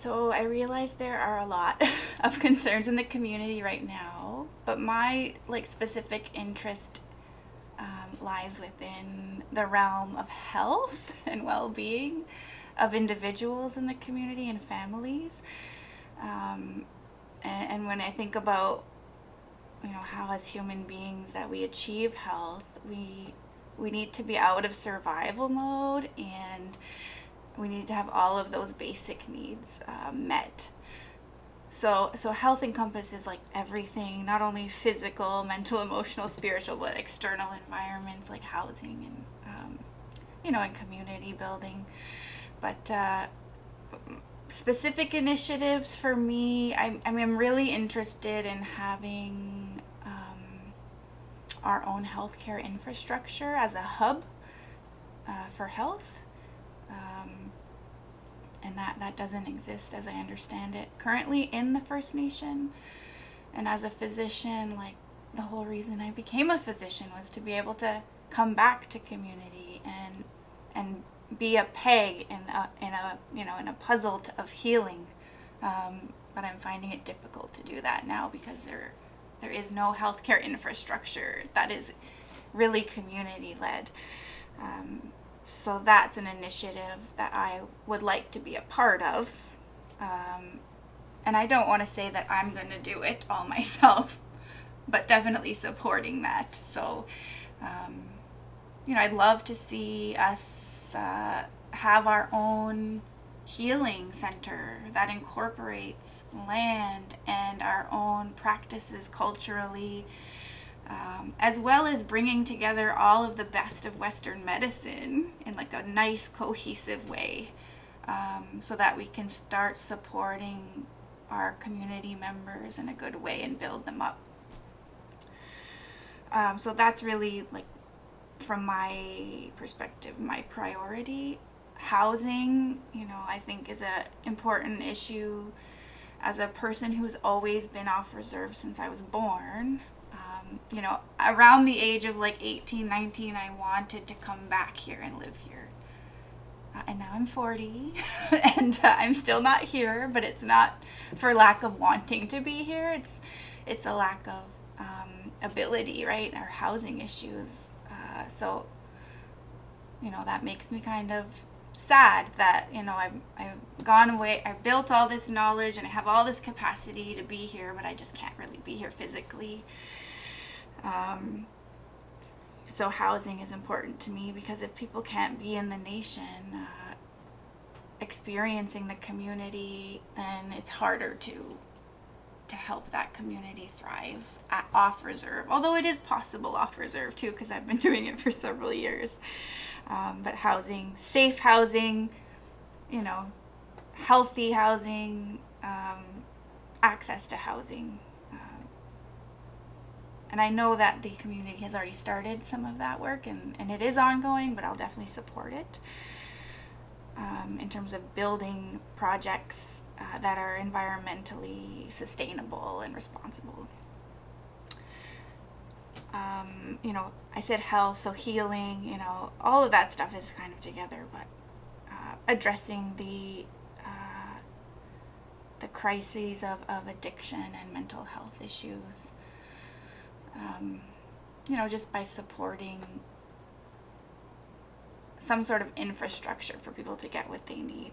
So I realize there are a lot of concerns in the community right now, but my specific interest lies within the realm of health and well-being of individuals in the community and families. And when I think about how as human beings that we achieve health, we need to be out of survival mode, and we need to have all of those basic needs met. So health encompasses everything, not only physical, mental, emotional, spiritual, but external environments like housing and community building. But specific initiatives for me, I'm really interested in having our own healthcare infrastructure as a hub for health. And that doesn't exist, as I understand it, currently in the First Nation. And as a physician, the whole reason I became a physician was to be able to come back to community and be a peg in a puzzle of healing. But I'm finding it difficult to do that now because there is no healthcare infrastructure that is really community led. So that's an initiative that I would like to be a part of. And I don't want to say that I'm going to do it all myself, but definitely supporting that. So, I'd love to see us have our own healing center that incorporates land and our own practices culturally, as well as bringing together all of the best of Western medicine in a nice cohesive way, so that we can start supporting our community members in a good way and build them up. So that's really from my perspective, my priority. Housing, I think is a important issue as a person who's always been off reserve since I was born. Around the age of 18, 19, I wanted to come back here and live here. And now I'm 40 and I'm still not here, but it's not for lack of wanting to be here. It's a lack of ability, right? Our housing issues. So that makes me kind of sad that, I've gone away, I've built all this knowledge and I have all this capacity to be here, but I just can't really be here physically. So housing is important to me because if people can't be in the nation, experiencing the community, then it's harder to help that community thrive off reserve. Although it is possible off reserve too, because I've been doing it for several years. But housing, safe housing, healthy housing, access to housing. And I know that the community has already started some of that work, and it is ongoing, but I'll definitely support it in terms of building projects that are environmentally sustainable and responsible. I said health, so healing, all of that stuff is kind of together, but addressing the crises of addiction and mental health issues, just by supporting some sort of infrastructure for people to get what they need.